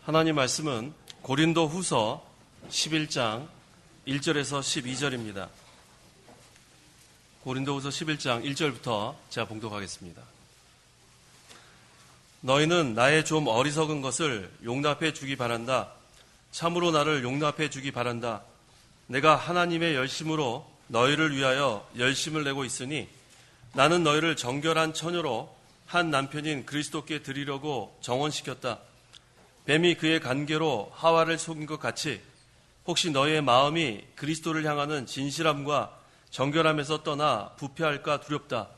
하나님 말씀은 고린도 후서 11장 1절에서 12절입니다. 고린도 후서 11장 1절부터 제가 봉독하겠습니다. 너희는 나의 좀 어리석은 것을 용납해 주기 바란다. 참으로 나를 용납해 주기 바란다. 내가 하나님의 열심으로 너희를 위하여 열심을 내고 있으니 나는 너희를 정결한 처녀로 한 남편인 그리스도께 드리려고 정원시켰다. 뱀이 그의 간계로 하와를 속인 것 같이 혹시 너희의 마음이 그리스도를 향하는 진실함과 정결함에서 떠나 부패할까 두렵다.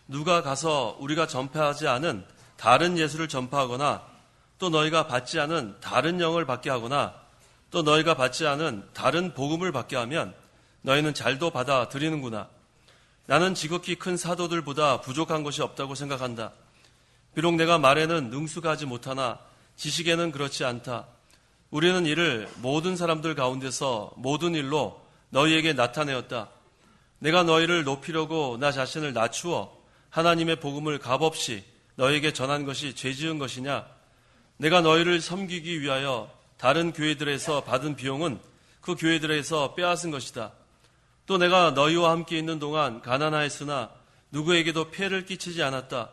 누가 가서 우리가 전파하지 않은 다른 예수를 전파하거나 또 너희가 받지 않은 다른 영을 받게 하거나 또 너희가 받지 않은 다른 복음을 받게 하면 너희는 잘도 받아들이는구나. 나는 지극히 큰 사도들보다 부족한 것이 없다고 생각한다. 비록 내가 말에는 능숙하지 못하나 지식에는 그렇지 않다. 우리는 이를 모든 사람들 가운데서 모든 일로 너희에게 나타내었다. 내가 너희를 높이려고 나 자신을 낮추어 하나님의 복음을 값없이 너희에게 전한 것이 죄 지은 것이냐? 내가 너희를 섬기기 위하여 다른 교회들에서 받은 비용은 그 교회들에서 빼앗은 것이다. 또 내가 너희와 함께 있는 동안 가난하였으나 누구에게도 폐를 끼치지 않았다.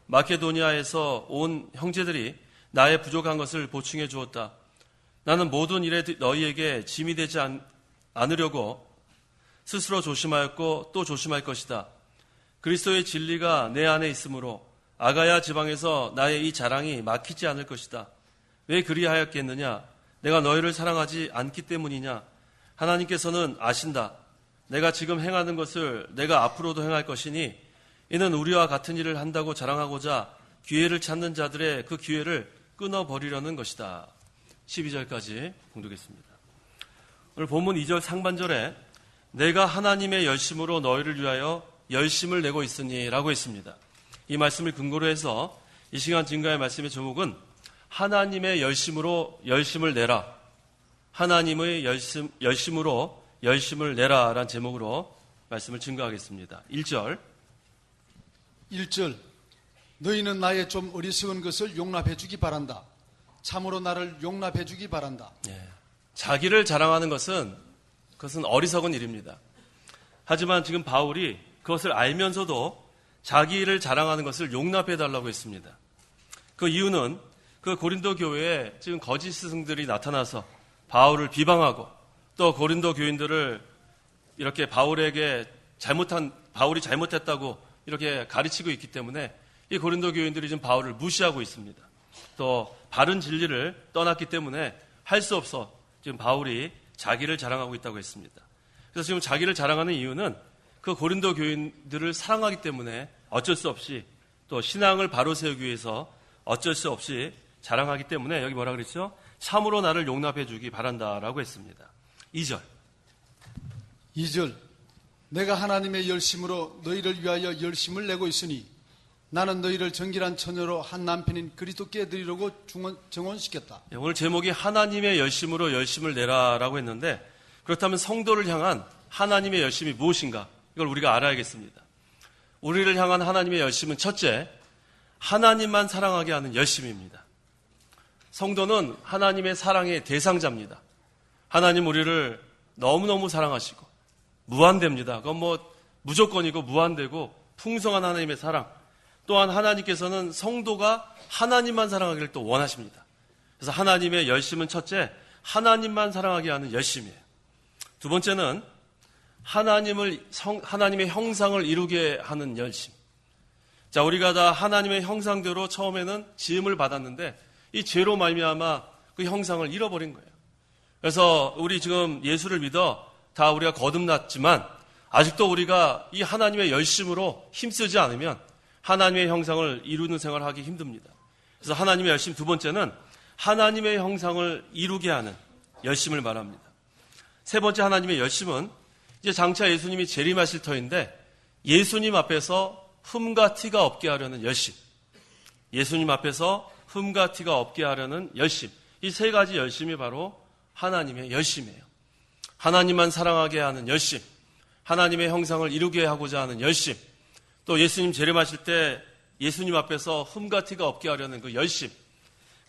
마케도니아에서 온 형제들이 나의 부족한 것을 보충해 주었다. 나는 모든 일에 너희에게 짐이 되지 않으려고 스스로 조심하였고 또 조심할 것이다. 그리스도의 진리가 내 안에 있으므로 아가야 지방에서 나의 이 자랑이 막히지 않을 것이다. 왜 그리하였겠느냐? 내가 너희를 사랑하지 않기 때문이냐? 하나님께서는 아신다. 내가 지금 행하는 것을 내가 앞으로도 행할 것이니 이는 우리와 같은 일을 한다고 자랑하고자 기회를 찾는 자들의 그 기회를 끊어버리려는 것이다. 12절까지 봉독했습니다. 오늘 본문 2절 상반절에 내가 하나님의 열심으로 너희를 위하여 열심을 내고 있으니 라고 했습니다. 이 말씀을 근거로 해서 이 시간 증거의 말씀의 제목은 하나님의 열심으로 열심을 내라. 하나님의 열심으로 열심을 내라 라는 제목으로 말씀을 증거하겠습니다. 1절 너희는 나의 좀 어리석은 것을 용납해 주기 바란다. 참으로 나를 용납해 주기 바란다. 자기를 자랑하는 그것은 어리석은 일입니다. 하지만 지금 바울이 그것을 알면서도 자기를 자랑하는 것을 용납해 달라고 했습니다. 그 이유는 그 고린도 교회에 지금 거짓 스승들이 나타나서 바울을 비방하고 또 고린도 교인들을 이렇게 바울이 잘못했다고 이렇게 가르치고 있기 때문에 이 고린도 교인들이 지금 바울을 무시하고 있습니다. 또 바른 진리를 떠났기 때문에 할 수 없어 지금 바울이 자기를 자랑하고 있다고 했습니다. 그래서 지금 자기를 자랑하는 이유는 그 고린도 교인들을 사랑하기 때문에 어쩔 수 없이 또 신앙을 바로 세우기 위해서 어쩔 수 없이 자랑하기 때문에 여기 뭐라 그랬죠? 참으로 나를 용납해 주기 바란다라고 했습니다. 2절 내가 하나님의 열심으로 너희를 위하여 열심을 내고 있으니 나는 너희를 정결한 처녀로 한 남편인 그리스도께 드리려고 정원시켰다. 오늘 제목이 하나님의 열심으로 열심을 내라라고 했는데 그렇다면 성도를 향한 하나님의 열심이 무엇인가? 이걸 우리가 알아야겠습니다. 우리를 향한 하나님의 열심은 첫째, 하나님만 사랑하게 하는 열심입니다. 성도는 하나님의 사랑의 대상자입니다. 하나님 우리를 너무너무 사랑하시고 무한대입니다. 그건 무조건이고 무한대고 풍성한 하나님의 사랑. 또한 하나님께서는 성도가 하나님만 사랑하기를 또 원하십니다. 그래서 하나님의 열심은 첫째, 하나님만 사랑하게 하는 열심이에요. 두 번째는 하나님의 형상을 이루게 하는 열심. 자, 우리가 다 하나님의 형상대로 처음에는 지음을 받았는데 이 죄로 말미암아 그 형상을 잃어버린 거예요. 그래서 우리 지금 예수를 믿어 다 우리가 거듭났지만 아직도 우리가 이 하나님의 열심으로 힘쓰지 않으면 하나님의 형상을 이루는 생활을 하기 힘듭니다. 그래서 하나님의 열심 두 번째는 하나님의 형상을 이루게 하는 열심을 말합니다. 세 번째 하나님의 열심은 이제 장차 예수님이 재림하실 터인데 예수님 앞에서 흠과 티가 없게 하려는 열심. 예수님 앞에서 흠과 티가 없게 하려는 열심. 이 세 가지 열심이 바로 하나님의 열심이에요. 하나님만 사랑하게 하는 열심. 하나님의 형상을 이루게 하고자 하는 열심. 또 예수님 재림하실 때 예수님 앞에서 흠과 티가 없게 하려는 그 열심.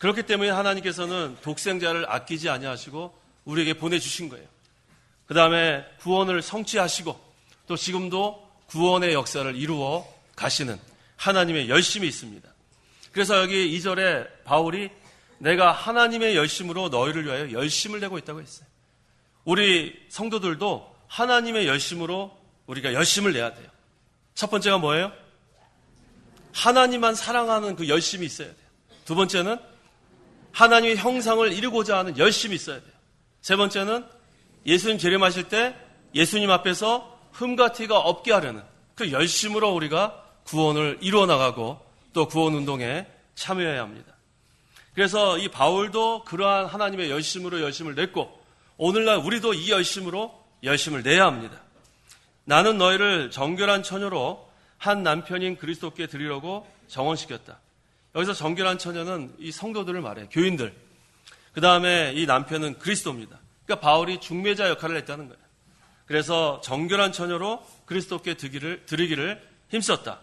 그렇기 때문에 하나님께서는 독생자를 아끼지 아니하시고 우리에게 보내주신 거예요. 그 다음에 구원을 성취하시고 또 지금도 구원의 역사를 이루어 가시는 하나님의 열심이 있습니다. 그래서 여기 2절에 바울이 내가 하나님의 열심으로 너희를 위하여 열심을 내고 있다고 했어요. 우리 성도들도 하나님의 열심으로 우리가 열심을 내야 돼요. 첫 번째가 뭐예요? 하나님만 사랑하는 그 열심이 있어야 돼요. 두 번째는 하나님의 형상을 이루고자 하는 열심이 있어야 돼요. 세 번째는 예수님 재림하실 때 예수님 앞에서 흠과 티가 없게 하려는 그 열심으로 우리가 구원을 이루어 나가고 또 구원 운동에 참여해야 합니다. 그래서 이 바울도 그러한 하나님의 열심으로 열심을 냈고 오늘날 우리도 이 열심으로 열심을 내야 합니다. 나는 너희를 정결한 처녀로 한 남편인 그리스도께 드리려고 정언시켰다. 여기서 정결한 처녀는 이 성도들을 말해요. 교인들. 그 다음에 이 남편은 그리스도입니다. 그러니까 바울이 중매자 역할을 했다는 거예요. 그래서 정결한 처녀로 그리스도께 드리기를 힘썼다.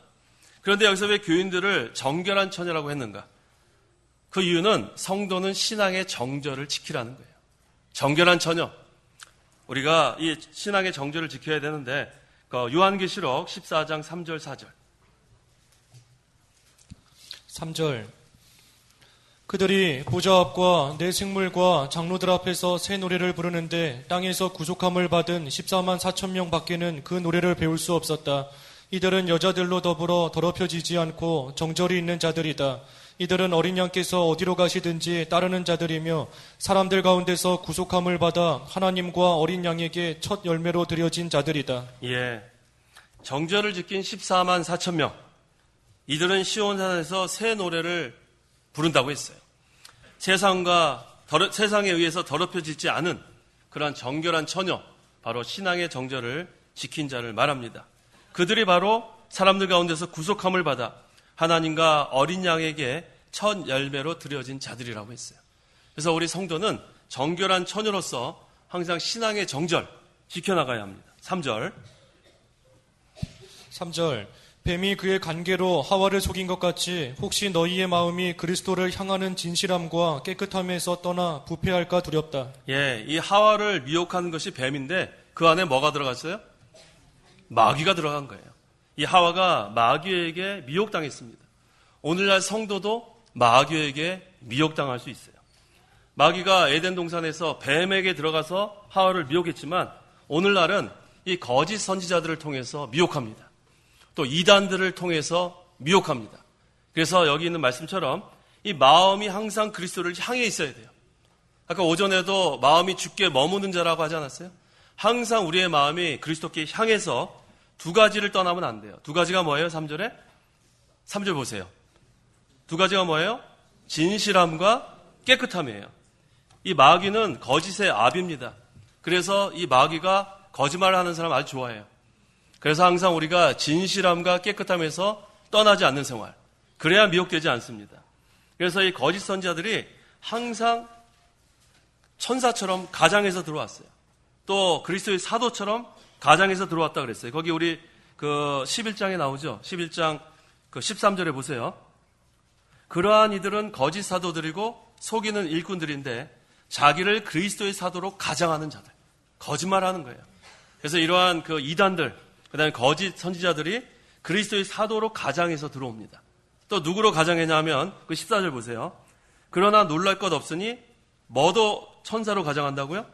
그런데 여기서 왜 교인들을 정결한 처녀라고 했는가? 그 이유는 성도는 신앙의 정절을 지키라는 거예요. 정결한 처녀. 우리가 이 신앙의 정절을 지켜야 되는데 요한계시록 14장 3절 4절 3절 그들이 보좌 앞과 내 생물과 장로들 앞에서 새 노래를 부르는데 땅에서 구속함을 받은 14만 4천 명 밖에는 그 노래를 배울 수 없었다. 이들은 여자들로 더불어 더럽혀지지 않고 정절이 있는 자들이다. 이들은 어린 양께서 어디로 가시든지 따르는 자들이며 사람들 가운데서 구속함을 받아 하나님과 어린 양에게 첫 열매로 드려진 자들이다. 예, 정절을 지킨 14만 4천 명. 이들은 시온산에서 새 노래를 부른다고 했어요. 세상에 의해서 더럽혀지지 않은 그러한 정결한 처녀, 바로 신앙의 정절을 지킨 자를 말합니다. 그들이 바로 사람들 가운데서 구속함을 받아 하나님과 어린 양에게 첫 열매로 드려진 자들이라고 했어요. 그래서 우리 성도는 정결한 처녀로서 항상 신앙의 정절 지켜나가야 합니다. 3절 뱀이 그의 관계로 하와를 속인 것 같이 혹시 너희의 마음이 그리스도를 향하는 진실함과 깨끗함에서 떠나 부패할까 두렵다. 예, 이 하와를 미혹하는 것이 뱀인데 그 안에 뭐가 들어갔어요? 마귀가 들어간 거예요. 이 하와가 마귀에게 미혹당했습니다. 오늘날 성도도 마귀에게 미혹당할 수 있어요. 마귀가 에덴 동산에서 뱀에게 들어가서 하와를 미혹했지만 오늘날은 이 거짓 선지자들을 통해서 미혹합니다. 또 이단들을 통해서 미혹합니다. 그래서 여기 있는 말씀처럼 이 마음이 항상 그리스도를 향해 있어야 돼요. 아까 오전에도 마음이 주께 머무는 자라고 하지 않았어요? 항상 우리의 마음이 그리스도께 향해서 두 가지를 떠나면 안 돼요. 두 가지가 뭐예요? 3절에? 3절 보세요. 두 가지가 뭐예요? 진실함과 깨끗함이에요. 이 마귀는 거짓의 압입니다. 그래서 이 마귀가 거짓말을 하는 사람 아주 좋아해요. 그래서 항상 우리가 진실함과 깨끗함에서 떠나지 않는 생활. 그래야 미혹되지 않습니다. 그래서 이 거짓 선지자들이 항상 천사처럼 가장에서 들어왔어요. 또 그리스도의 사도처럼 가장에서 들어왔다 그랬어요. 거기 우리 그 11장에 나오죠. 11장 그 13절에 보세요. 그러한 이들은 거짓 사도들이고 속이는 일꾼들인데 자기를 그리스도의 사도로 가장하는 자들. 거짓말하는 거예요. 그래서 이러한 그 이단들, 그다음에 거짓 선지자들이 그리스도의 사도로 가장해서 들어옵니다. 또 누구로 가장했냐 하면 그 14절 보세요. 그러나 놀랄 것 없으니 뭐도 천사로 가장한다고요?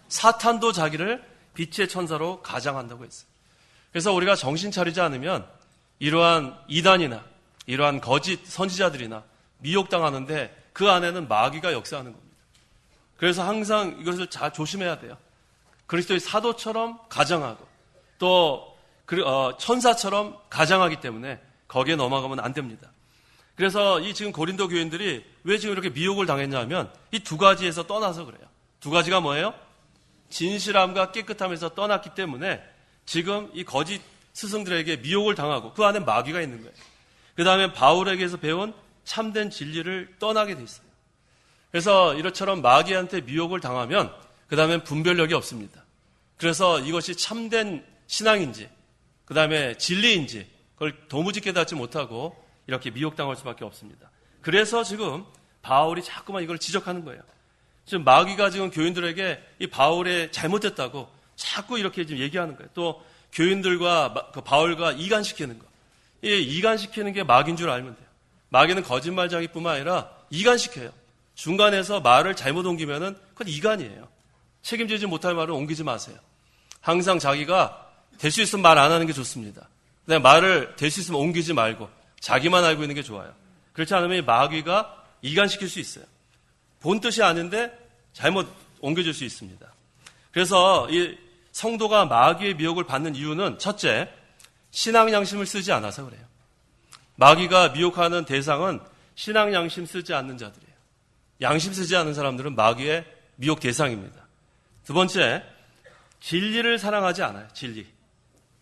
사탄도 자기를 빛의 천사로 가장한다고 했어요. 그래서 우리가 정신 차리지 않으면 이러한 이단이나 이러한 거짓 선지자들이나 미혹당하는데 그 안에는 마귀가 역사하는 겁니다. 그래서 항상 이것을 잘 조심해야 돼요. 그리스도의 사도처럼 가장하고 또 천사처럼 가장하기 때문에 거기에 넘어가면 안 됩니다. 그래서 이 지금 고린도 교인들이 왜 지금 이렇게 미혹을 당했냐 하면 이 두 가지에서 떠나서 그래요. 두 가지가 뭐예요? 진실함과 깨끗함에서 떠났기 때문에 지금 이 거짓 스승들에게 미혹을 당하고 그 안에 마귀가 있는 거예요. 그 다음에 바울에게서 배운 참된 진리를 떠나게 돼 있어요. 그래서 이것처럼 마귀한테 미혹을 당하면 그 다음엔 분별력이 없습니다. 그래서 이것이 참된 신앙인지 그 다음에 진리인지 그걸 도무지 깨닫지 못하고 이렇게 미혹당할 수밖에 없습니다. 그래서 지금 바울이 자꾸만 이걸 지적하는 거예요. 지금 마귀가 지금 교인들에게 이 바울의 잘못됐다고 자꾸 이렇게 지금 얘기하는 거예요. 또 교인들과 그 바울과 이간시키는 거. 이 이간시키는 게 마귀인 줄 알면 돼요. 마귀는 거짓말장이뿐만 아니라 이간시켜요. 중간에서 말을 잘못 옮기면은 그건 이간이에요. 책임지지 못할 말을 옮기지 마세요. 항상 자기가 될 수 있으면 말 안 하는 게 좋습니다. 근데 말을 될 수 있으면 옮기지 말고 자기만 알고 있는 게 좋아요. 그렇지 않으면 이 마귀가 이간시킬 수 있어요. 본 뜻이 아닌데 잘못 옮겨줄 수 있습니다. 그래서 이 성도가 마귀의 미혹을 받는 이유는 첫째, 신앙 양심을 쓰지 않아서 그래요. 마귀가 미혹하는 대상은 신앙 양심 쓰지 않는 자들이에요. 양심 쓰지 않는 사람들은 마귀의 미혹 대상입니다. 두 번째, 진리를 사랑하지 않아요.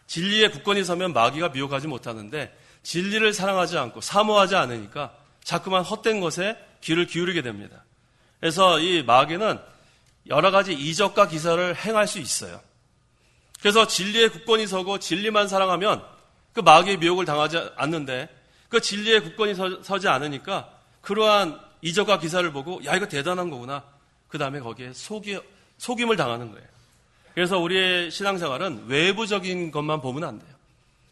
진리의 굳건히 서면 마귀가 미혹하지 못하는데 진리를 사랑하지 않고 사모하지 않으니까 자꾸만 헛된 것에 귀를 기울이게 됩니다. 그래서 이 마귀는 여러 가지 이적과 기사를 행할 수 있어요. 그래서 진리에 굳건히 서고 진리만 사랑하면 그 마귀의 미혹을 당하지 않는데 그 진리에 굳건히 서지 않으니까 그러한 이적과 기사를 보고 야 이거 대단한 거구나. 그 다음에 거기에 속임을 당하는 거예요. 그래서 우리의 신앙생활은 외부적인 것만 보면 안 돼요.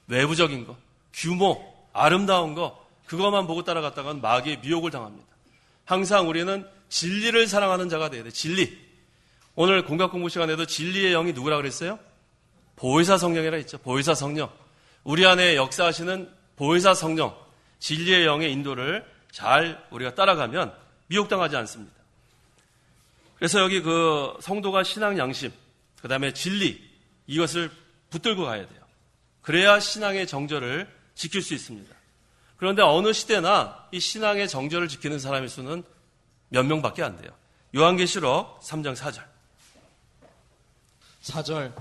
외부적인 거, 규모, 아름다운 거 그것만 보고 따라갔다가는 마귀의 미혹을 당합니다. 항상 우리는 진리를 사랑하는 자가 돼야 돼요. 진리. 오늘 공각 공부 시간에도 진리의 영이 누구라 그랬어요? 보혜사 성령이라 했죠. 보혜사 성령. 우리 안에 역사하시는 보혜사 성령, 진리의 영의 인도를 잘 우리가 따라가면 미혹당하지 않습니다. 그래서 여기 그 성도가 신앙 양심, 그 다음에 진리, 이것을 붙들고 가야 돼요. 그래야 신앙의 정절을 지킬 수 있습니다. 그런데 어느 시대나 이 신앙의 정절을 지키는 사람의 수는 몇 명밖에 안 돼요. 요한계시록 3장 4절. 4절.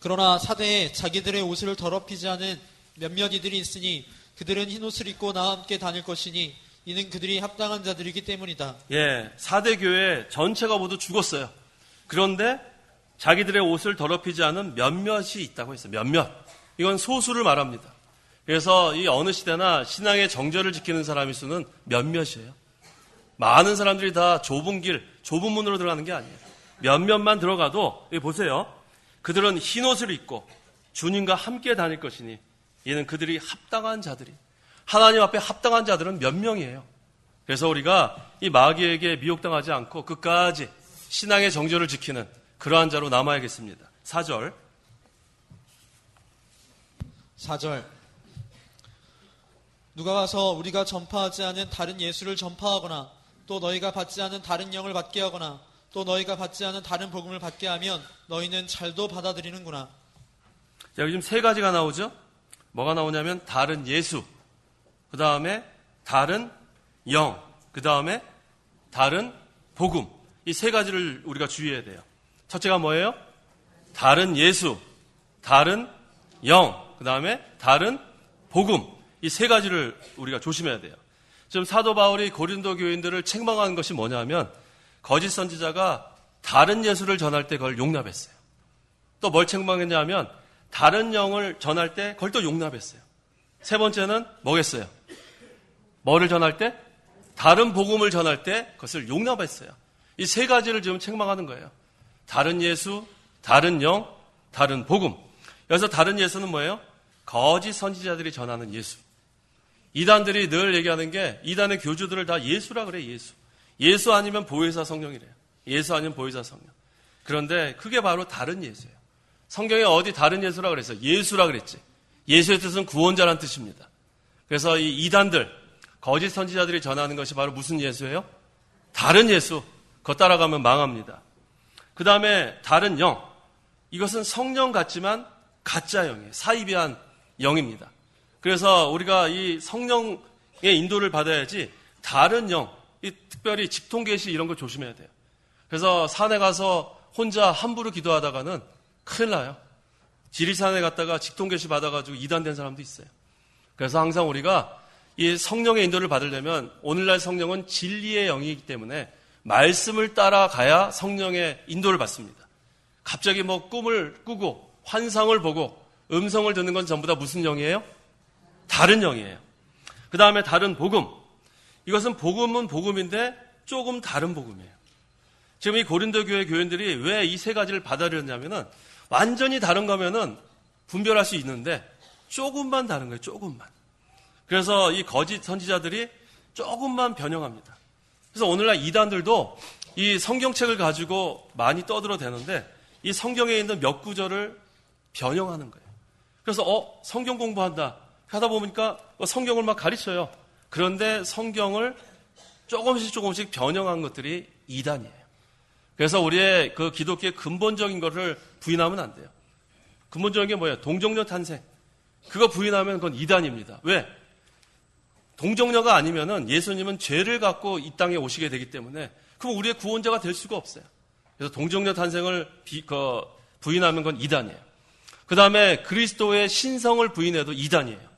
그러나 사대에 자기들의 옷을 더럽히지 않은 몇몇 이들이 있으니 그들은 흰옷을 입고 나와 함께 다닐 것이니 이는 그들이 합당한 자들이기 때문이다. 예, 4대 교회 전체가 모두 죽었어요. 그런데 자기들의 옷을 더럽히지 않은 몇몇이 있다고 했어요. 몇몇. 이건 소수를 말합니다. 그래서 이 어느 시대나 신앙의 정절을 지키는 사람의 수는 몇몇이에요. 많은 사람들이 다 좁은 길, 좁은 문으로 들어가는 게 아니에요. 몇몇만 들어가도 여기 보세요. 그들은 흰옷을 입고 주님과 함께 다닐 것이니 이는 그들이 합당한 자들이. 하나님 앞에 합당한 자들은 몇 명이에요. 그래서 우리가 이 마귀에게 미혹당하지 않고 끝까지 신앙의 정절을 지키는 그러한 자로 남아야겠습니다. 4절. 4절. 누가 가서 우리가 전파하지 않은 다른 예수를 전파하거나 또 너희가 받지 않은 다른 영을 받게 하거나 또 너희가 받지 않은 다른 복음을 받게 하면 너희는 잘도 받아들이는구나. 자, 여기 지금 세 가지가 나오죠. 뭐가 나오냐면 다른 예수, 그 다음에 다른 영, 그 다음에 다른 복음. 이 세 가지를 우리가 주의해야 돼요. 첫째가 뭐예요? 다른 예수, 다른 영, 그 다음에 다른 복음. 이 세 가지를 우리가 조심해야 돼요. 지금 사도 바울이 고린도 교인들을 책망하는 것이 뭐냐면 거짓 선지자가 다른 예수를 전할 때 그걸 용납했어요. 또 뭘 책망했냐면 다른 영을 전할 때 그걸 또 용납했어요. 세 번째는 뭐겠어요? 뭐를 전할 때? 다른 복음을 전할 때 그것을 용납했어요. 이 세 가지를 지금 책망하는 거예요. 다른 예수, 다른 영, 다른 복음. 여기서 다른 예수는 뭐예요? 거짓 선지자들이 전하는 예수. 이단들이 늘 얘기하는 게 이단의 교주들을 다 예수라 그래. 예수. 예수 아니면 보혜사 성령이래요. 예수 아니면 보혜사 성령. 그런데 그게 바로 다른 예수예요. 성경에 어디 다른 예수라 그랬어요? 예수라 그랬지. 예수의 뜻은 구원자란 뜻입니다. 그래서 이 이단들, 거짓 선지자들이 전하는 것이 바로 무슨 예수예요? 다른 예수. 그거 따라가면 망합니다. 그 다음에 다른 영. 이것은 성령 같지만 가짜 영이에요. 사이비한 영입니다. 그래서 우리가 이 성령의 인도를 받아야지 다른 영, 특별히 직통계시 이런 거 조심해야 돼요. 그래서 산에 가서 혼자 함부로 기도하다가는 큰일 나요. 지리산에 갔다가 직통계시 받아가지고 이단된 사람도 있어요. 그래서 항상 우리가 이 성령의 인도를 받으려면 오늘날 성령은 진리의 영이기 때문에 말씀을 따라가야 성령의 인도를 받습니다. 갑자기 뭐 꿈을 꾸고 환상을 보고 음성을 듣는 건 전부 다 무슨 영이에요? 다른 영이에요. 그 다음에 다른 복음. 이것은 복음은 복음인데 조금 다른 복음이에요. 지금 이 고린도 교회 교인들이 왜 이 세 가지를 받아들였냐면은 완전히 다른 거면은 분별할 수 있는데 조금만 다른 거예요. 조금만. 그래서 이 거짓 선지자들이 조금만 변형합니다. 그래서 오늘날 이단들도 이 성경책을 가지고 많이 떠들어대는데 이 성경에 있는 몇 구절을 변형하는 거예요. 그래서 성경 공부한다 하다 보니까 성경을 막 가르쳐요. 그런데 성경을 조금씩 변형한 것들이 이단이에요. 그래서 우리의 그 기독교의 근본적인 것을 부인하면 안 돼요. 근본적인 게 뭐예요? 동정녀 탄생. 그거 부인하면 그건 이단입니다. 왜? 동정녀가 아니면은 예수님은 죄를 갖고 이 땅에 오시게 되기 때문에 그럼 우리의 구원자가 될 수가 없어요. 그래서 동정녀 탄생을 부인하면 그건 이단이에요. 그 다음에 그리스도의 신성을 부인해도 이단이에요.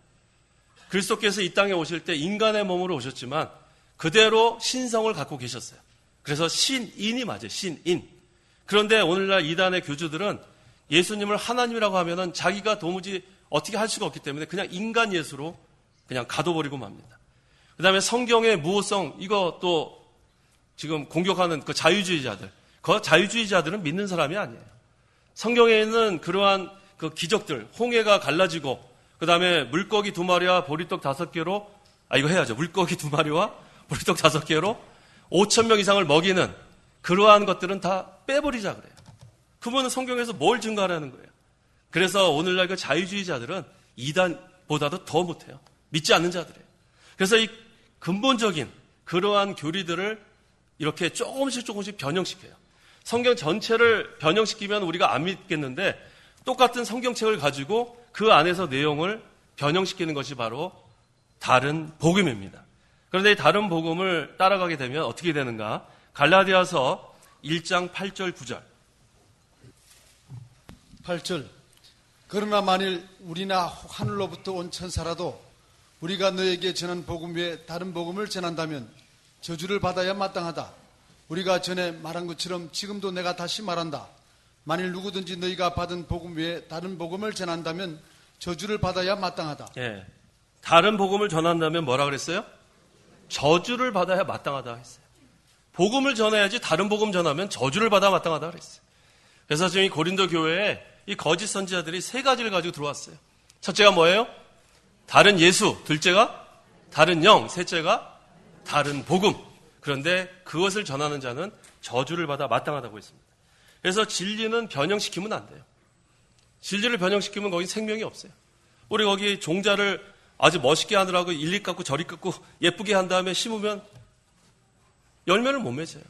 그리스도께서 이 땅에 오실 때 인간의 몸으로 오셨지만 그대로 신성을 갖고 계셨어요. 그래서 신인이 맞아요. 신인. 그런데 오늘날 이단의 교주들은 예수님을 하나님이라고 하면은 자기가 도무지 어떻게 할 수가 없기 때문에 그냥 인간 예수로 그냥 가둬버리고 맙니다. 그 다음에 성경의 무호성, 이거 또 지금 공격하는 그 자유주의자들. 그 자유주의자들은 믿는 사람이 아니에요. 성경에 있는 그러한 그 기적들, 홍해가 갈라지고, 그 다음에 물고기 2마리와 보리떡 5개로, 이거 해야죠. 물고기 2마리와 보리떡 5개로 5,000명 이상을 먹이는 그러한 것들은 다 빼버리자 그래요. 그분은 성경에서 뭘 증거하라는 거예요. 그래서 오늘날 그 자유주의자들은 이단보다도 더 못해요. 믿지 않는 자들이에요. 그래서 이 근본적인 그러한 교리들을 이렇게 조금씩 변형시켜요. 성경 전체를 변형시키면 우리가 안 믿겠는데 똑같은 성경책을 가지고 그 안에서 내용을 변형시키는 것이 바로 다른 복음입니다. 그런데 이 다른 복음을 따라가게 되면 어떻게 되는가? 갈라디아서 1장 8절 9절. 8절. 그러나 만일 우리나 하늘로부터 온 천사라도 우리가 너에게 전한 복음 외에 다른 복음을 전한다면 저주를 받아야 마땅하다. 우리가 전에 말한 것처럼 지금도 내가 다시 말한다. 만일 누구든지 너희가 받은 복음 외에 다른 복음을 전한다면 저주를 받아야 마땅하다. 예. 다른 복음을 전한다면 뭐라 그랬어요? 저주를 받아야 마땅하다 했어요. 복음을 전해야지 다른 복음 전하면 저주를 받아 마땅하다 그랬어요. 그래서 지금 이 고린도 교회에 이 거짓 선지자들이 세 가지를 가지고 들어왔어요. 첫째가 뭐예요? 다른 예수. 둘째가 다른 영. 셋째가 다른 복음. 그런데 그것을 전하는 자는 저주를 받아 마땅하다고 했습니다. 그래서 진리는 변형시키면 안 돼요. 진리를 변형시키면 거기 생명이 없어요. 우리 거기 종자를 아주 멋있게 하느라고 일리 깎고 저리 깎고 예쁘게 한 다음에 심으면 열매를 못 맺어요.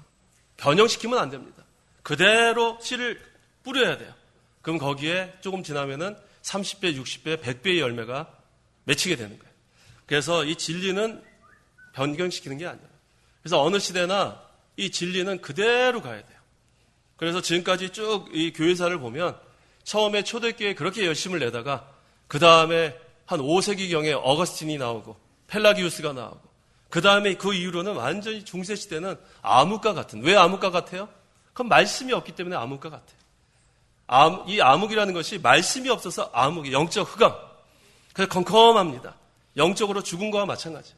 변형시키면 안 됩니다. 그대로 씨를 뿌려야 돼요. 그럼 거기에 조금 지나면은 30배, 60배, 100배의 열매가 맺히게 되는 거예요. 그래서 이 진리는 변경시키는 게 아니에요. 그래서 어느 시대나 이 진리는 그대로 가야 돼요. 그래서 지금까지 쭉 이 교회사를 보면 처음에 초대교회에 그렇게 열심을 내다가 그 다음에 한 5세기경에 어거스틴이 나오고 펠라기우스가 나오고 그 다음에 그 이후로는 완전히 중세시대는 암흑과 같은. 왜 암흑과 같아요? 그건 말씀이 없기 때문에 암흑과 같아요. 이 암흑이라는 것이 말씀이 없어서 암흑이 영적 흑암. 그래서 컴컴합니다. 영적으로 죽은 거와 마찬가지예요.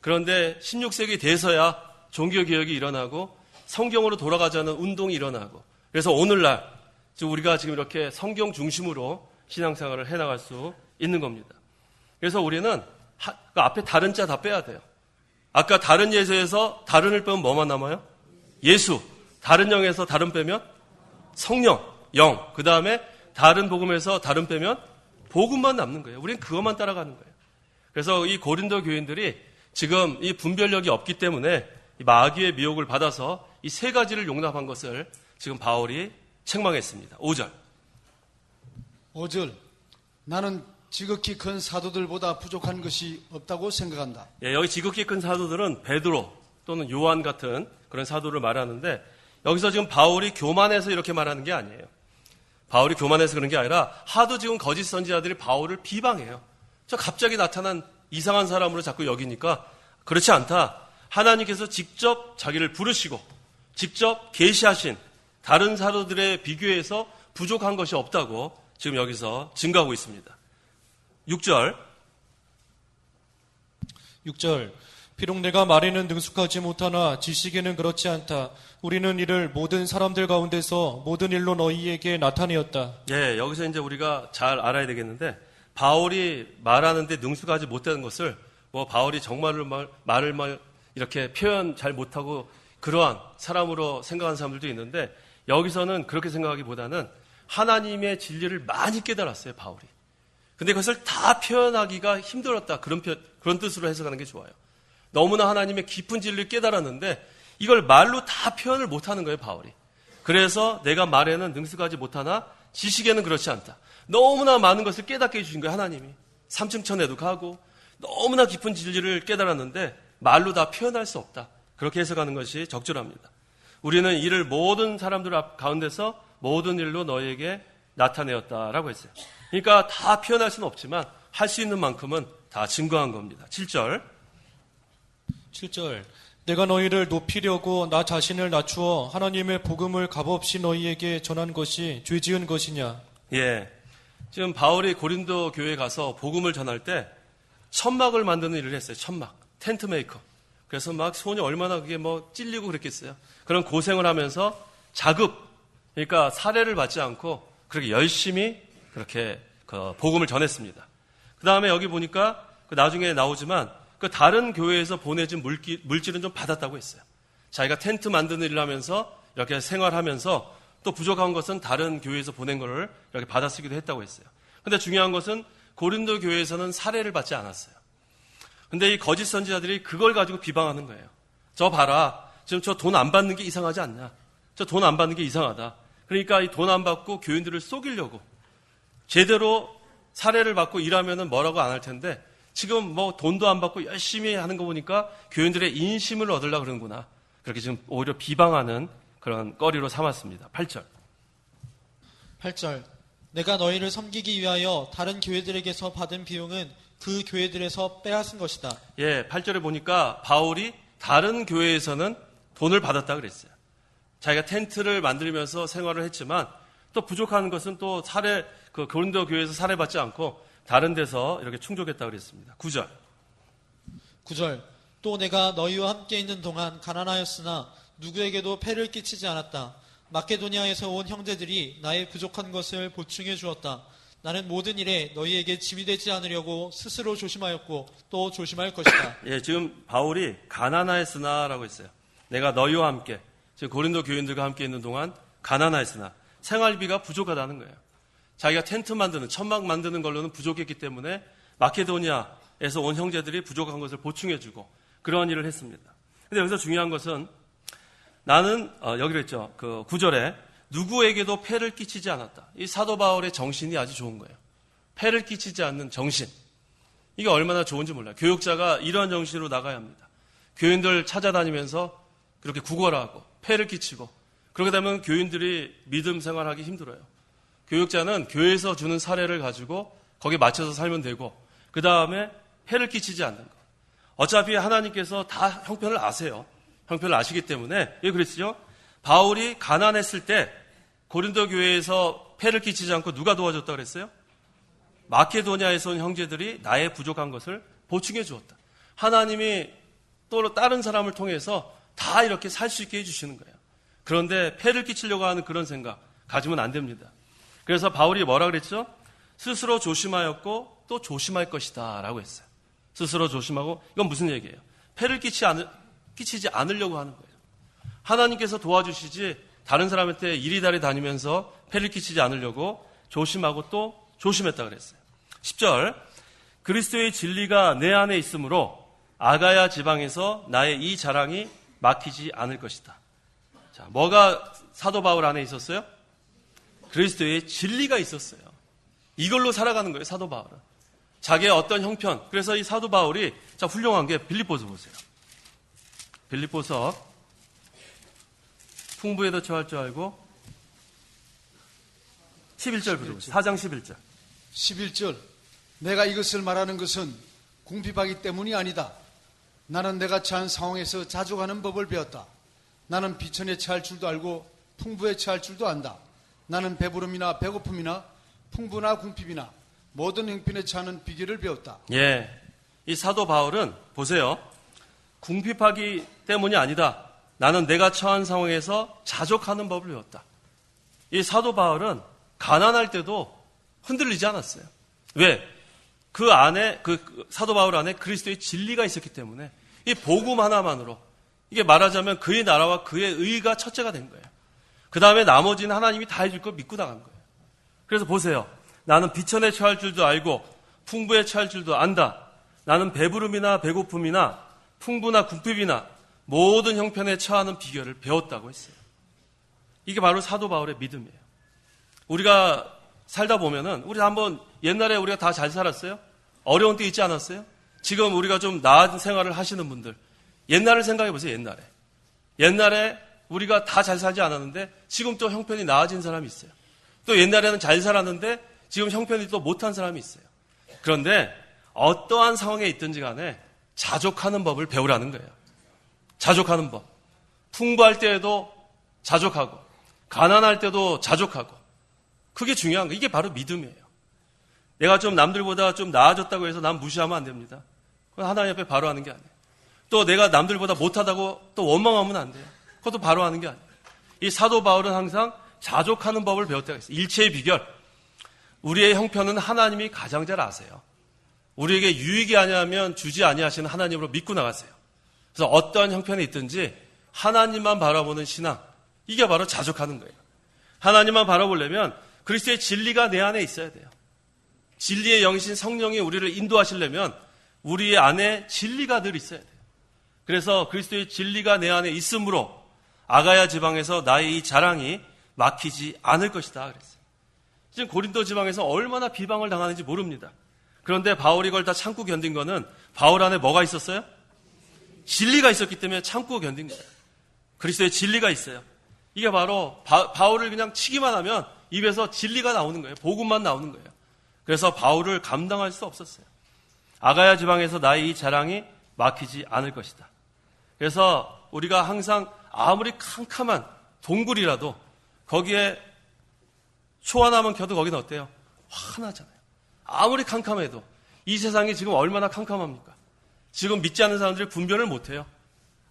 그런데 16세기 돼서야 종교개혁이 일어나고 성경으로 돌아가자는 운동이 일어나고 그래서 오늘날 우리가 지금 이렇게 성경 중심으로 신앙생활을 해나갈 수 있는 겁니다. 그래서 우리는 그 앞에 다른 자 다 빼야 돼요. 아까 다른 예수에서 다른을 빼면 뭐만 남아요? 예수. 다른 영에서 다른 빼면 성령, 영. 그 다음에 다른 복음에서 다른 빼면 복음만 남는 거예요. 우리는 그것만 따라가는 거예요. 그래서 이 고린도 교인들이 지금 이 분별력이 없기 때문에 이 마귀의 미혹을 받아서 이 세 가지를 용납한 것을 지금 바울이 책망했습니다. 5절. 5절. 나는 지극히 큰 사도들보다 부족한 것이 없다고 생각한다. 예, 여기 지극히 큰 사도들은 베드로 또는 요한 같은 그런 사도를 말하는데 여기서 지금 바울이 교만해서 이렇게 말하는 게 아니에요. 바울이 교만해서 그런 게 아니라 하도 지금 거짓 선지자들이 바울을 비방해요. 저 갑자기 나타난 이상한 사람으로 자꾸 여기니까 그렇지 않다. 하나님께서 직접 자기를 부르시고 직접 계시하신 다른 사도들에 비교해서 부족한 것이 없다고 지금 여기서 증거하고 있습니다. 6절. 비록 내가 말에는 능숙하지 못하나 지식에는 그렇지 않다. 우리는 이를 모든 사람들 가운데서 모든 일로 너희에게 나타내었다. 예, 여기서 이제 우리가 잘 알아야 되겠는데 바울이 말하는데 능숙하지 못하는 것을 뭐 바울이 정말로 말을 이렇게 표현 잘 못하고 그러한 사람으로 생각하는 사람들도 있는데 여기서는 그렇게 생각하기보다는 하나님의 진리를 많이 깨달았어요, 바울이. 근데 그것을 다 표현하기가 힘들었다. 그런 뜻으로 해석하는 게 좋아요. 너무나 하나님의 깊은 진리를 깨달았는데 이걸 말로 다 표현을 못하는 거예요, 바울이. 그래서 내가 말에는 능숙하지 못하나 지식에는 그렇지 않다. 너무나 많은 것을 깨닫게 해주신 거예요, 하나님이. 삼층천에도 가고 너무나 깊은 진리를 깨달았는데 말로 다 표현할 수 없다. 그렇게 해석하는 것이 적절합니다. 우리는 이를 모든 사람들 가운데서 모든 일로 너희에게 나타내었다라고 했어요. 그러니까 다 표현할 수는 없지만 할 수 있는 만큼은 다 증거한 겁니다. 7절. 7절. 내가 너희를 높이려고 나 자신을 낮추어 하나님의 복음을 값없이 너희에게 전한 것이 죄 지은 것이냐. 예. 지금 바울이 고린도 교회에 가서 복음을 전할 때 천막을 만드는 일을 했어요. 천막. 텐트 메이커. 그래서 막 손이 얼마나 그게 뭐 찔리고 그랬겠어요. 그런 고생을 하면서 자급, 그러니까 사례를 받지 않고 그렇게 열심히 그렇게 그 복음을 전했습니다. 그 다음에 여기 보니까 그 나중에 나오지만 그 다른 교회에서 보내진 물질은 좀 받았다고 했어요. 자기가 텐트 만드는 일을 하면서 이렇게 생활하면서 또 부족한 것은 다른 교회에서 보낸 거를 이렇게 받아 쓰기도 했다고 했어요. 근데 중요한 것은 고린도 교회에서는 사례를 받지 않았어요. 근데 이 거짓 선지자들이 그걸 가지고 비방하는 거예요. 저 봐라. 지금 저 돈 안 받는 게 이상하지 않냐. 저 돈 안 받는 게 이상하다. 그러니까 이 돈 안 받고 교인들을 속이려고 제대로 사례를 받고 일하면은 뭐라고 안 할 텐데 지금 뭐 돈도 안 받고 열심히 하는 거 보니까 교인들의 인심을 얻으려고 그러는구나. 그렇게 지금 오히려 비방하는 그런 거리로 삼았습니다. 8절. 8절. 내가 너희를 섬기기 위하여 다른 교회들에게서 받은 비용은 그 교회들에서 빼앗은 것이다. 예, 8절에 보니까 바울이 다른 교회에서는 돈을 받았다 그랬어요. 자기가 텐트를 만들면서 생활을 했지만 또 부족한 것은 또 그 고린도 교회에서 사례받지 않고 다른 데서 이렇게 충족했다 그랬습니다. 9절. 9절. 또 내가 너희와 함께 있는 동안 가난하였으나 누구에게도 폐를 끼치지 않았다. 마케도니아에서 온 형제들이 나의 부족한 것을 보충해 주었다. 나는 모든 일에 너희에게 짐이 되지 않으려고 스스로 조심하였고 또 조심할 것이다. 예, 지금 바울이 가난하였으나라고 했어요. 내가 너희와 함께, 지금 고린도 교인들과 함께 있는 동안 가난하였으나 생활비가 부족하다는 거예요. 자기가 텐트 만드는, 천막 만드는 걸로는 부족했기 때문에 마케도니아에서 온 형제들이 부족한 것을 보충해주고 그런 일을 했습니다. 근데 여기서 중요한 것은 나는 여기로 했죠. 그 9절에 누구에게도 폐를 끼치지 않았다. 이 사도 바울의 정신이 아주 좋은 거예요. 폐를 끼치지 않는 정신. 이게 얼마나 좋은지 몰라요. 교육자가 이러한 정신으로 나가야 합니다. 교인들 찾아다니면서 그렇게 구걸하고 폐를 끼치고 그렇게 되면 교인들이 믿음 생활하기 힘들어요. 교육자는 교회에서 주는 사례를 가지고 거기에 맞춰서 살면 되고 그 다음에 폐를 끼치지 않는 거. 어차피 하나님께서 다 형편을 아세요. 형편을 아시기 때문에 왜 그랬죠? 바울이 가난했을 때 고린도 교회에서 폐를 끼치지 않고 누가 도와줬다 그랬어요? 마케도니아에서 온 형제들이 나의 부족한 것을 보충해 주었다. 하나님이 또 다른 사람을 통해서 다 이렇게 살 수 있게 해주시는 거예요. 그런데 폐를 끼치려고 하는 그런 생각 가지면 안 됩니다. 그래서 바울이 뭐라 그랬죠? 스스로 조심하였고 또 조심할 것이다 라고 했어요. 스스로 조심하고 이건 무슨 얘기예요? 폐를 끼치지 않으려고 하는 거예요. 하나님께서 도와주시지 다른 사람한테 이리다리 다니면서 폐를 끼치지 않으려고 조심하고 또 조심했다 그랬어요. 10절. 그리스도의 진리가 내 안에 있으므로 아가야 지방에서 나의 이 자랑이 막히지 않을 것이다. 자, 뭐가 사도 바울 안에 있었어요? 그리스도의 진리가 있었어요. 이걸로 살아가는 거예요, 사도 바울은. 자기의 어떤 형편. 그래서 이 사도 바울이 자, 훌륭한 게 빌립보서 보세요. 빌립보서 풍부에도 처할 줄 알고 11절부터 4장 11절. 11절. 내가 이것을 말하는 것은 궁핍하기 때문이 아니다. 나는 내가 처한 상황에서 자족하는 법을 배웠다. 나는 비천에 처할 줄도 알고 풍부에 처할 줄도 안다. 나는 배부름이나 배고픔이나 풍부나 궁핍이나 모든 형편에 처하는 비결을 배웠다. 예, 이 사도 바울은 보세요. 궁핍하기 때문이 아니다. 나는 내가 처한 상황에서 자족하는 법을 배웠다. 이 사도 바울은 가난할 때도 흔들리지 않았어요. 왜? 그 안에, 그 사도 바울 안에 그리스도의 진리가 있었기 때문에 이 복음 하나만으로, 이게 말하자면 그의 나라와 그의 의가 첫째가 된 거예요. 그 다음에 나머지는 하나님이 다 해줄 걸 믿고 나간 거예요. 그래서 보세요. 나는 비천에 처할 줄도 알고 풍부에 처할 줄도 안다. 나는 배부름이나 배고픔이나 풍부나 궁핍이나 모든 형편에 처하는 비결을 배웠다고 했어요. 이게 바로 사도 바울의 믿음이에요. 우리가 살다 보면은, 우리 한번 옛날에 우리가 다 잘 살았어요? 어려운 때 있지 않았어요? 지금 우리가 좀 나은 생활을 하시는 분들, 옛날을 생각해 보세요. 옛날에 우리가 다 잘 살지 않았는데 지금 또 형편이 나아진 사람이 있어요. 또 옛날에는 잘 살았는데 지금 형편이 또 못한 사람이 있어요. 그런데 어떠한 상황에 있든지 간에 자족하는 법을 배우라는 거예요. 자족하는 법. 풍부할 때에도 자족하고, 가난할 때도 자족하고. 그게 중요한 거예요. 이게 바로 믿음이에요. 내가 좀 남들보다 좀 나아졌다고 해서 남 무시하면 안 됩니다. 그건 하나님 앞에 바로 하는 게 아니에요. 또 내가 남들보다 못하다고 또 원망하면 안 돼요. 그것도 바로 하는 게 아니에요. 이 사도 바울은 항상 자족하는 법을 배울 때가 있어요. 일체의 비결. 우리의 형편은 하나님이 가장 잘 아세요. 우리에게 유익이 아니하면 주지 아니하시는 하나님으로 믿고 나가세요. 그래서 어떠한 형편이 있든지 하나님만 바라보는 신앙, 이게 바로 자족하는 거예요. 하나님만 바라보려면 그리스도의 진리가 내 안에 있어야 돼요. 진리의 영이신 성령이 우리를 인도하시려면 우리 안에 진리가 늘 있어야 돼요. 그래서 그리스도의 진리가 내 안에 있으므로 아가야 지방에서 나의 이 자랑이 막히지 않을 것이다 그랬어요. 지금 고린도 지방에서 얼마나 비방을 당하는지 모릅니다. 그런데 바울이 그걸 다 참고 견딘 거는 바울 안에 뭐가 있었어요? 진리가 있었기 때문에 참고 견딘 거예요. 그리스도의 진리가 있어요. 이게 바로 바울을 그냥 치기만 하면 입에서 진리가 나오는 거예요. 복음만 나오는 거예요. 그래서 바울을 감당할 수 없었어요. 아가야 지방에서 나의 이 자랑이 막히지 않을 것이다. 그래서 우리가 항상 아무리 캄캄한 동굴이라도 거기에 초 하나만 켜도 거기는 어때요? 환하잖아요. 아무리 캄캄해도. 이 세상이 지금 얼마나 캄캄합니까? 지금 믿지 않는 사람들이 분별을 못해요.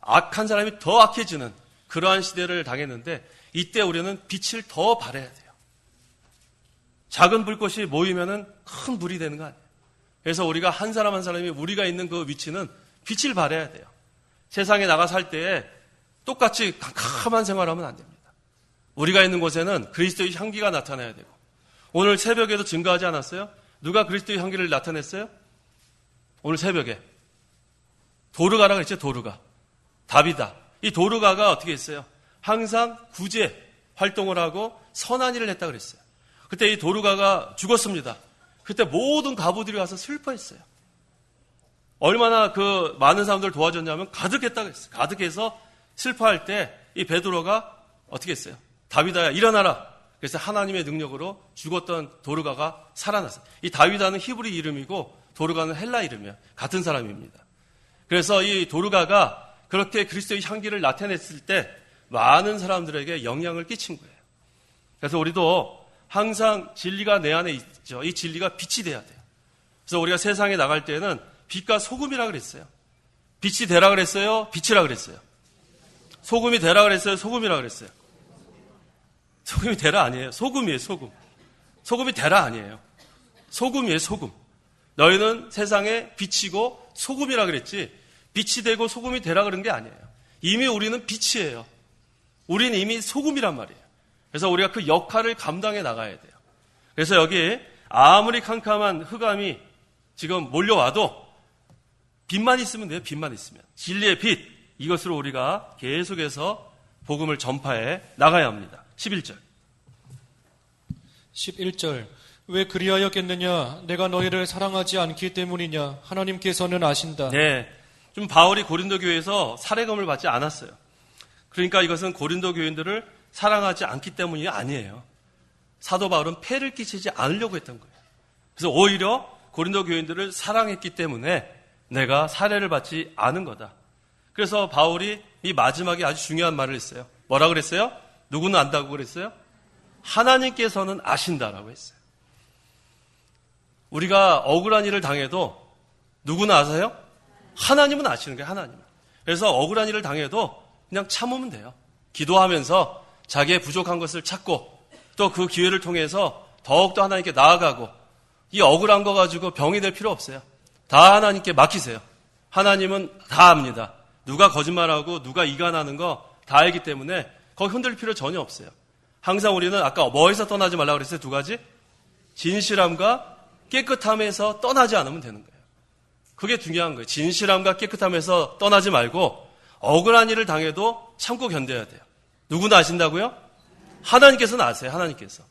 악한 사람이 더 악해지는 그러한 시대를 당했는데 이때 우리는 빛을 더 발해야 돼요. 작은 불꽃이 모이면은 큰 불이 되는 거 아니에요. 그래서 우리가 한 사람 한 사람이 우리가 있는 그 위치는 빛을 발해야 돼요. 세상에 나가 살 때에 똑같이 캄캄한 생활하면 안 됩니다. 우리가 있는 곳에는 그리스도의 향기가 나타나야 되고, 오늘 새벽에도 증거하지 않았어요? 누가 그리스도의 향기를 나타냈어요? 오늘 새벽에 도르가라고 그랬죠. 도르가, 다비다. 이 도르가가 어떻게 했어요? 항상 구제 활동을 하고 선한 일을 했다 그랬어요. 그때 이 도르가가 죽었습니다. 그때 모든 가부들이 와서 슬퍼했어요. 얼마나 그 많은 사람들 도와줬냐면 가득했다고 했어요. 가득해서 슬퍼할 때 이 베드로가 어떻게 했어요? 다비다야 일어나라. 그래서 하나님의 능력으로 죽었던 도르가가 살아났어요. 이 다비다는 히브리 이름이고 도르가는 헬라 이름이에요. 같은 사람입니다. 그래서 이 도르가가 그렇게 그리스도의 향기를 나타냈을 때 많은 사람들에게 영향을 끼친 거예요. 그래서 우리도 항상 진리가 내 안에 있죠. 이 진리가 빛이 돼야 돼요. 그래서 우리가 세상에 나갈 때는 빛과 소금이라 그랬어요. 빛이 되라 그랬어요? 빛이라 그랬어요? 소금이 되라 그랬어요? 소금이라 그랬어요? 소금이 되라 아니에요. 소금이에요. 소금. 소금이 되라 아니에요. 소금이에요. 소금. 너희는 세상에 빛이고 소금이라 그랬지 빛이 되고 소금이 되라 그런 게 아니에요. 이미 우리는 빛이에요. 우리는 이미 소금이란 말이에요. 그래서 우리가 그 역할을 감당해 나가야 돼요. 그래서 여기 아무리 캄캄한 흑암이 지금 몰려와도 빛만 있으면 돼요. 빛만 있으면. 진리의 빛, 이것으로 우리가 계속해서 복음을 전파해 나가야 합니다. 11절. 11절. 왜 그리하였겠느냐? 내가 너희를 사랑하지 않기 때문이냐? 하나님께서는 아신다. 네. 좀 바울이 고린도 교회에서 살해금을 받지 않았어요. 그러니까 이것은 고린도 교인들을 사랑하지 않기 때문이 아니에요. 사도 바울은 폐를 끼치지 않으려고 했던 거예요. 그래서 오히려 고린도 교인들을 사랑했기 때문에 내가 살해를 받지 않은 거다. 그래서 바울이 이 마지막에 아주 중요한 말을 했어요. 뭐라 그랬어요? 누구는 안다고 그랬어요? 하나님께서는 아신다라고 했어요. 우리가 억울한 일을 당해도 누구는 아세요? 하나님은 아시는 거예요. 하나님은. 그래서 억울한 일을 당해도 그냥 참으면 돼요. 기도하면서 자기의 부족한 것을 찾고 또 그 기회를 통해서 더욱더 하나님께 나아가고 이 억울한 거 가지고 병이 될 필요 없어요. 다 하나님께 맡기세요. 하나님은 다 압니다. 누가 거짓말하고 누가 이간하는 거 다 알기 때문에 거기 흔들릴 필요 전혀 없어요. 항상 우리는 아까 뭐에서 떠나지 말라고 그랬어요? 두 가지? 진실함과 깨끗함에서 떠나지 않으면 되는 거예요. 그게 중요한 거예요. 진실함과 깨끗함에서 떠나지 말고 억울한 일을 당해도 참고 견뎌야 돼요. 누구나 아신다고요? 하나님께서는 아세요. 하나님께서.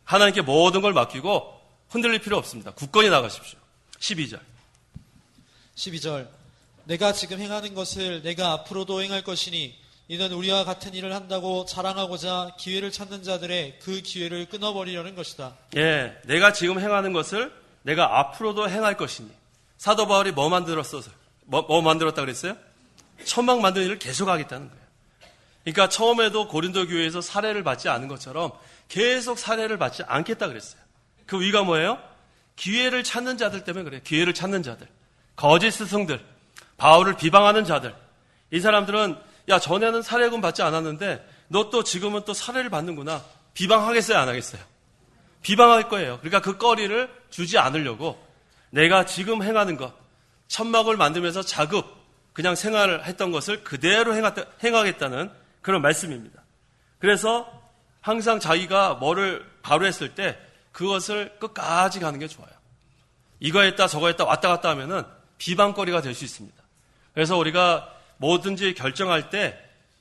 하나님께 모든 걸 맡기고 흔들릴 필요 없습니다. 굳건히 나가십시오. 12절. 12절. 내가 지금 행하는 것을 내가 앞으로도 행할 것이니 이는 우리와 같은 일을 한다고 자랑하고자 기회를 찾는 자들의 그 기회를 끊어버리려는 것이다. 예, 내가 지금 행하는 것을 내가 앞으로도 행할 것이니. 사도 바울이 뭐 만들었다 그랬어요? 천막 만드는 일을 계속하겠다는 거예요. 그러니까 처음에도 고린도 교회에서 살해를 받지 않은 것처럼 계속 살해를 받지 않겠다 그랬어요. 그 위가 뭐예요? 기회를 찾는 자들 때문에 그래요. 기회를 찾는 자들. 거짓 스승들. 바울을 비방하는 자들. 이 사람들은 야, 전에는 살해금 받지 않았는데 너 또 지금은 또 살해를 받는구나. 비방하겠어요? 안 하겠어요? 비방할 거예요. 그러니까 그 거리를 주지 않으려고 내가 지금 행하는 것, 천막을 만들면서 자급, 그냥 생활을 했던 것을 그대로 행하겠다는 그런 말씀입니다. 그래서 항상 자기가 뭐를 바로 했을 때 그것을 끝까지 가는 게 좋아요. 이거 했다 저거 했다 왔다 갔다 하면은 비방거리가 될 수 있습니다. 그래서 우리가 뭐든지 결정할 때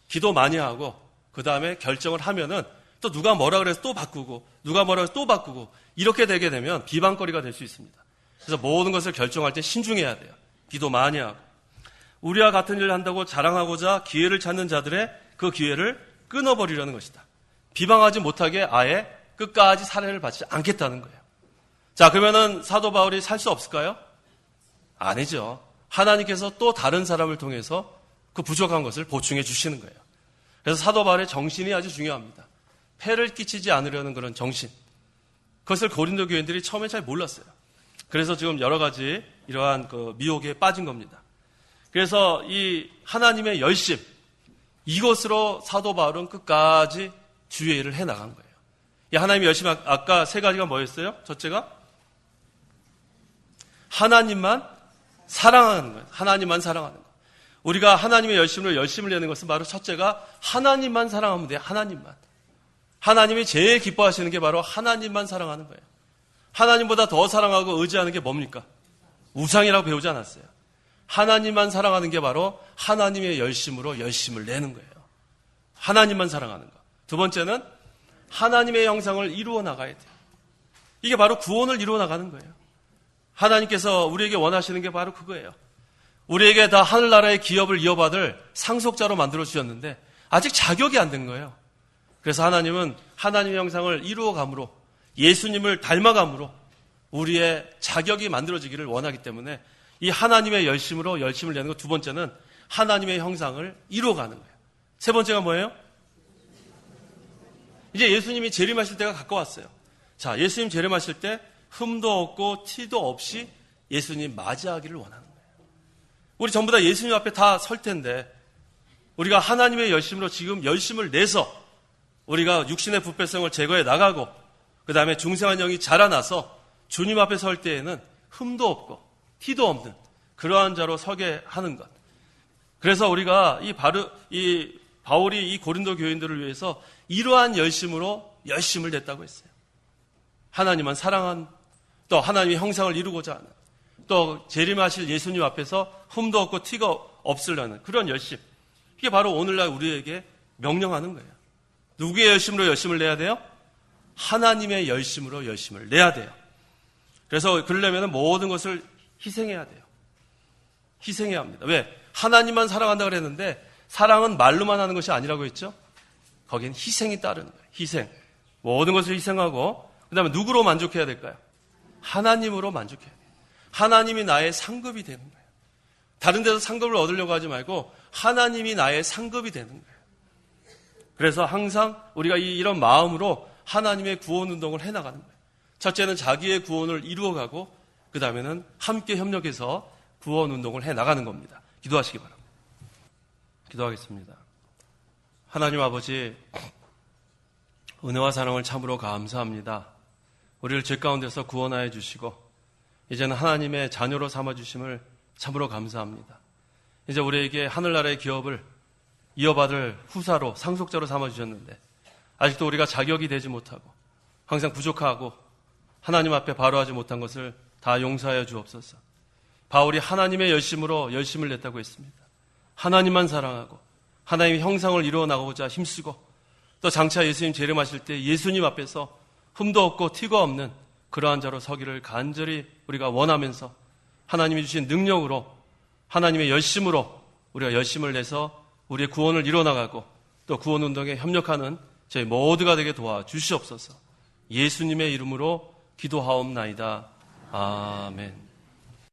기도 많이 하고 그 다음에 결정을 하면은 또 누가 뭐라 그래서 또 바꾸고 누가 뭐라 그래서 또 바꾸고 이렇게 되게 되면 비방거리가 될 수 있습니다. 그래서 모든 것을 결정할 때 신중해야 돼요. 기도 많이 하고. 우리와 같은 일을 한다고 자랑하고자 기회를 찾는 자들의 그 기회를 끊어버리려는 것이다. 비방하지 못하게 아예 끝까지 살해를 받지 않겠다는 거예요. 자, 그러면은 사도 바울이 살 수 없을까요? 아니죠. 하나님께서 또 다른 사람을 통해서 그 부족한 것을 보충해 주시는 거예요. 그래서 사도 바울의 정신이 아주 중요합니다. 폐를 끼치지 않으려는 그런 정신. 그것을 고린도 교인들이 처음에 잘 몰랐어요. 그래서 지금 여러 가지 이러한 그 미혹에 빠진 겁니다. 그래서 이 하나님의 열심, 이것으로 사도 바울은 끝까지 주의 일을 해 나간 거예요. 이 하나님의 열심, 아까 세 가지가 뭐였어요? 첫째가 하나님만 사랑하는 거예요. 하나님만 사랑하는 거. 우리가 하나님의 열심을 내는 것은 바로 첫째가 하나님만 사랑하면 돼요. 하나님만. 하나님이 제일 기뻐하시는 게 바로 하나님만 사랑하는 거예요. 하나님보다 더 사랑하고 의지하는 게 뭡니까? 우상이라고 배우지 않았어요. 하나님만 사랑하는 게 바로 하나님의 열심으로 열심을 내는 거예요. 하나님만 사랑하는 거. 두 번째는 하나님의 형상을 이루어 나가야 돼요. 이게 바로 구원을 이루어 나가는 거예요. 하나님께서 우리에게 원하시는 게 바로 그거예요. 우리에게 다 하늘나라의 기업을 이어받을 상속자로 만들어 주셨는데 아직 자격이 안 된 거예요. 그래서 하나님은 하나님의 형상을 이루어감으로 예수님을 닮아감으로 우리의 자격이 만들어지기를 원하기 때문에 이 하나님의 열심으로 열심을 내는 것. 두 번째는 하나님의 형상을 이루어가는 거예요. 세 번째가 뭐예요? 이제 예수님이 재림하실 때가 가까웠어요. 자, 예수님 재림하실 때 흠도 없고 티도 없이 예수님 맞이하기를 원하는 거예요. 우리 전부 다 예수님 앞에 다 설 텐데 우리가 하나님의 열심으로 지금 열심을 내서 우리가 육신의 부패성을 제거해 나가고 그 다음에 중생한 영이 자라나서 주님 앞에 설 때에는 흠도 없고 티도 없는 그러한 자로 서게 하는 것. 그래서 우리가 이 바울이 이 고린도 교인들을 위해서 이러한 열심으로 열심을 냈다고 했어요. 하나님만 사랑한, 또 하나님의 형상을 이루고자 하는, 또 재림하실 예수님 앞에서 흠도 없고 티가 없으려는 그런 열심. 이게 바로 오늘날 우리에게 명령하는 거예요. 누구의 열심으로 열심을 내야 돼요? 하나님의 열심으로 열심을 내야 돼요. 그래서 그러려면 모든 것을 희생해야 돼요. 희생해야 합니다. 왜? 하나님만 사랑한다고 그랬는데 사랑은 말로만 하는 것이 아니라고 했죠? 거기엔 희생이 따르는 거예요. 희생. 모든 것을 희생하고 그 다음에 누구로 만족해야 될까요? 하나님으로 만족해야 돼요. 하나님이 나의 상급이 되는 거예요. 다른 데서 상급을 얻으려고 하지 말고 하나님이 나의 상급이 되는 거예요. 그래서 항상 우리가 이런 마음으로 하나님의 구원 운동을 해나가는 거예요. 첫째는 자기의 구원을 이루어가고 그 다음에는 함께 협력해서 구원 운동을 해나가는 겁니다. 기도하시기 바랍니다. 기도하겠습니다. 하나님 아버지, 은혜와 사랑을 참으로 감사합니다. 우리를 죄 가운데서 구원하여 주시고 이제는 하나님의 자녀로 삼아주심을 참으로 감사합니다. 이제 우리에게 하늘나라의 기업을 이어받을 후사로 상속자로 삼아주셨는데 아직도 우리가 자격이 되지 못하고 항상 부족하고 하나님 앞에 바로하지 못한 것을 다 용서하여 주옵소서. 바울이 하나님의 열심으로 열심을 냈다고 했습니다. 하나님만 사랑하고 하나님의 형상을 이루어 나가고자 힘쓰고 또 장차 예수님 재림하실 때 예수님 앞에서 흠도 없고 티가 없는 그러한 자로 서기를 간절히 우리가 원하면서 하나님이 주신 능력으로 하나님의 열심으로 우리가 열심을 내서 우리의 구원을 이뤄나가고 또 구원운동에 협력하는 저희 모두가 되게 도와주시옵소서. 예수님의 이름으로 기도하옵나이다. 아멘.